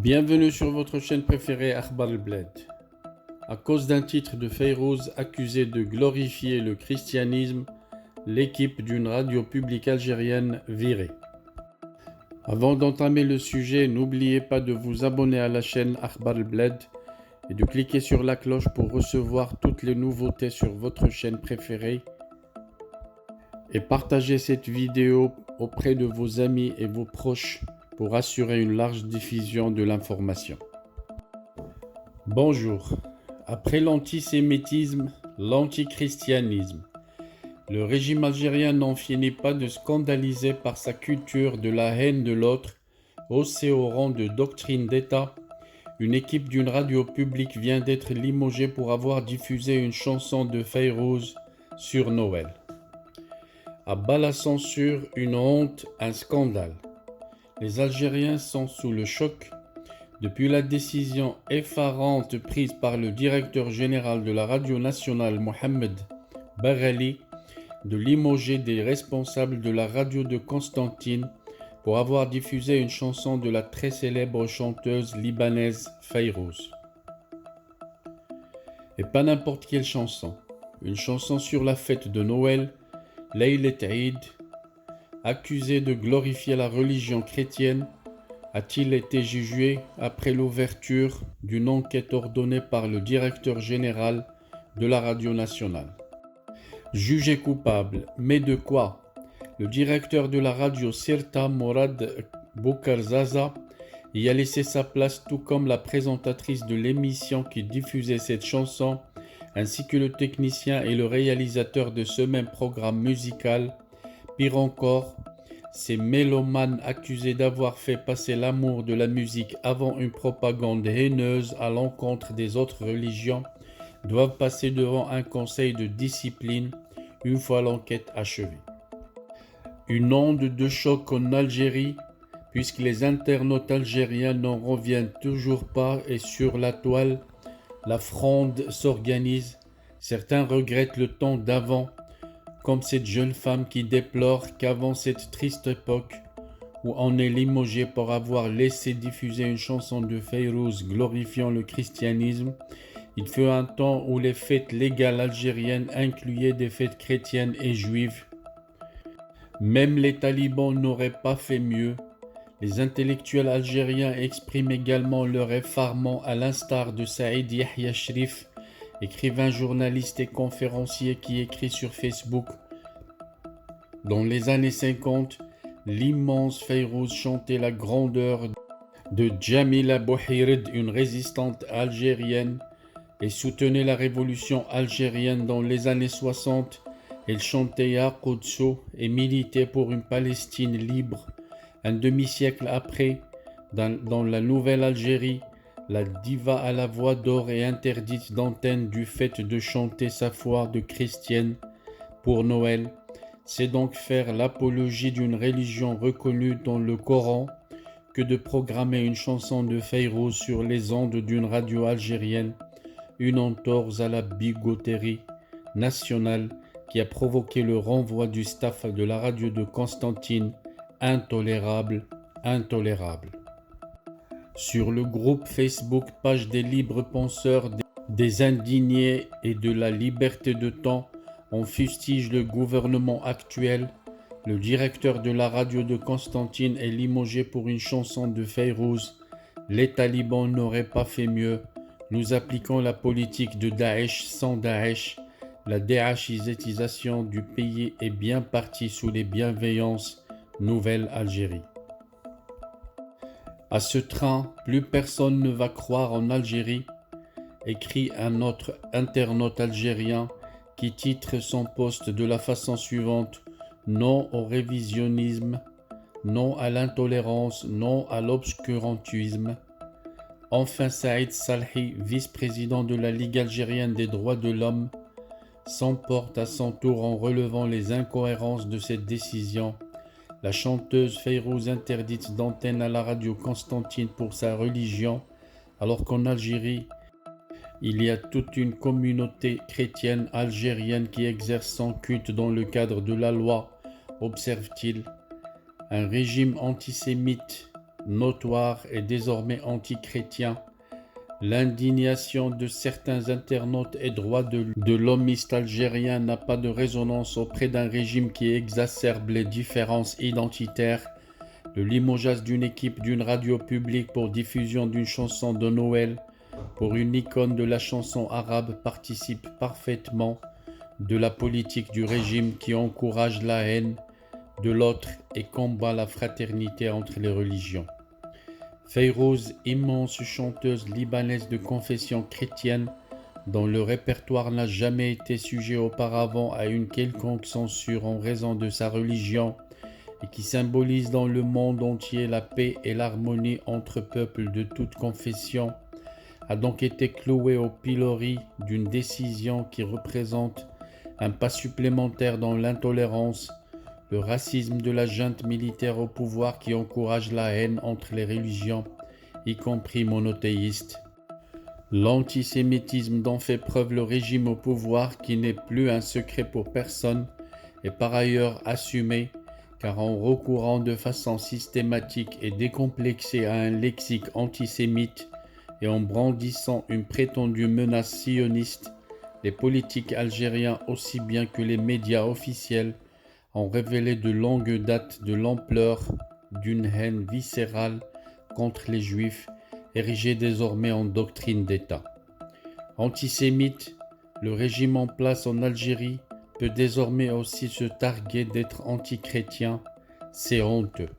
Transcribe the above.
Bienvenue sur votre chaîne préférée Akhbar al-Bled. À cause d'un titre de Fayrouz accusé de glorifier le christianisme, l'équipe d'une radio publique algérienne virée. Avant d'entamer le sujet, n'oubliez pas de vous abonner à la chaîne Akhbar al-Bled et de cliquer sur la cloche pour recevoir toutes les nouveautés sur votre chaîne préférée. Et partagez cette vidéo auprès de vos amis et vos proches pour assurer une large diffusion de l'information. Bonjour. Après l'antisémitisme, l'antichristianisme, le régime algérien n'en finit pas de scandaliser par sa culture de la haine de l'autre, haussée au rang de doctrine d'État. Une équipe d'une radio publique vient d'être limogée pour avoir diffusé une chanson de Fayrouz sur Noël. À bas la censure, une honte, un scandale. Les Algériens sont sous le choc. Depuis la décision effarante prise par le directeur général de la radio nationale Mohamed Baghali de limoger des responsables de la radio de Constantine pour avoir diffusé une chanson de la très célèbre chanteuse libanaise Fayrouz. Et pas n'importe quelle chanson, une chanson sur la fête de Noël, Laylet Eid, accusé de glorifier la religion chrétienne, a-t-il été jugé après l'ouverture d'une enquête ordonnée par le directeur général de la radio nationale. Jugé coupable, mais de quoi? Le directeur de la radio Sirta, Mourad Boukarzaza, y a laissé sa place, tout comme la présentatrice de l'émission qui diffusait cette chanson, ainsi que le technicien et le réalisateur de ce même programme musical. Pire encore, ces mélomanes accusés d'avoir fait passer l'amour de la musique avant une propagande haineuse à l'encontre des autres religions doivent passer devant un conseil de discipline une fois l'enquête achevée. Une onde de choc en Algérie, puisque les internautes algériens n'en reviennent toujours pas et sur la toile, la fronde s'organise. Certains regrettent le temps d'avant, comme cette jeune femme qui déplore qu'avant cette triste époque où on est limogé pour avoir laissé diffuser une chanson de Fayrouz glorifiant le christianisme, il fut un temps où les fêtes légales algériennes incluaient des fêtes chrétiennes et juives. Même les talibans n'auraient pas fait mieux. Les intellectuels algériens expriment également leur effarement à l'instar de Saïd Yahya Shrif, écrivain, journaliste et conférencier qui écrit sur Facebook. Dans les années 50, l'immense Fayrouz chantait la grandeur de Djamila Bouhired, une résistante algérienne, et soutenait la révolution algérienne. Dans les années 60. Elle chantait Ya Quds et militait pour une Palestine libre. Un demi-siècle après, dans la nouvelle Algérie, la diva à la voix d'or est interdite d'antenne du fait de chanter sa foi de chrétienne pour Noël. C'est donc faire l'apologie d'une religion reconnue dans le Coran que de programmer une chanson de Fayrouz sur les ondes d'une radio algérienne, une entorse à la bigoterie nationale qui a provoqué le renvoi du staff de la radio de Constantine. Intolérable, intolérable. Sur le groupe Facebook Page des libres penseurs, des indignés et de la liberté de temps, on fustige le gouvernement actuel. Le directeur de la radio de Constantine est limogé pour une chanson de Fayrouz. Les talibans n'auraient pas fait mieux. Nous appliquons la politique de Daesh sans Daesh. La daeshisation du pays est bien partie sous les bienveillances Nouvelle Algérie. À ce train, plus personne ne va croire en Algérie, écrit un autre internaute algérien qui titre son post de la façon suivante: non au révisionnisme, non à l'intolérance, non à l'obscurantisme. Enfin, Saïd Salhi, vice-président de la Ligue algérienne des droits de l'homme, s'emporte à son tour en relevant les incohérences de cette décision. La chanteuse Fayrouz interdite d'antenne à la radio Constantine pour sa religion, alors qu'en Algérie, il y a toute une communauté chrétienne algérienne qui exerce son culte dans le cadre de la loi, observe-t-il. Un régime antisémite notoire et désormais anti-chrétien. L'indignation de certains internautes et droits de l'homiste algérien n'a pas de résonance auprès d'un régime qui exacerbe les différences identitaires. Le limogeage d'une équipe d'une radio publique pour diffusion d'une chanson de Noël pour une icône de la chanson arabe participe parfaitement de la politique du régime qui encourage la haine de l'autre et combat la fraternité entre les religions. Fayrouz, immense chanteuse libanaise de confession chrétienne, dont le répertoire n'a jamais été sujet auparavant à une quelconque censure en raison de sa religion, et qui symbolise dans le monde entier la paix et l'harmonie entre peuples de toute confession, a donc été clouée au pilori d'une décision qui représente un pas supplémentaire dans l'intolérance, le racisme de la junte militaire au pouvoir qui encourage la haine entre les religions, y compris monothéistes. L'antisémitisme dont fait preuve le régime au pouvoir, qui n'est plus un secret pour personne, est par ailleurs assumé, car en recourant de façon systématique et décomplexée à un lexique antisémite et en brandissant une prétendue menace sioniste, les politiques algériens aussi bien que les médias officiels ont révélé de longue date de l'ampleur d'une haine viscérale contre les Juifs, érigée désormais en doctrine d'État. Antisémite, le régime en place en Algérie peut désormais aussi se targuer d'être antichrétien. C'est honteux.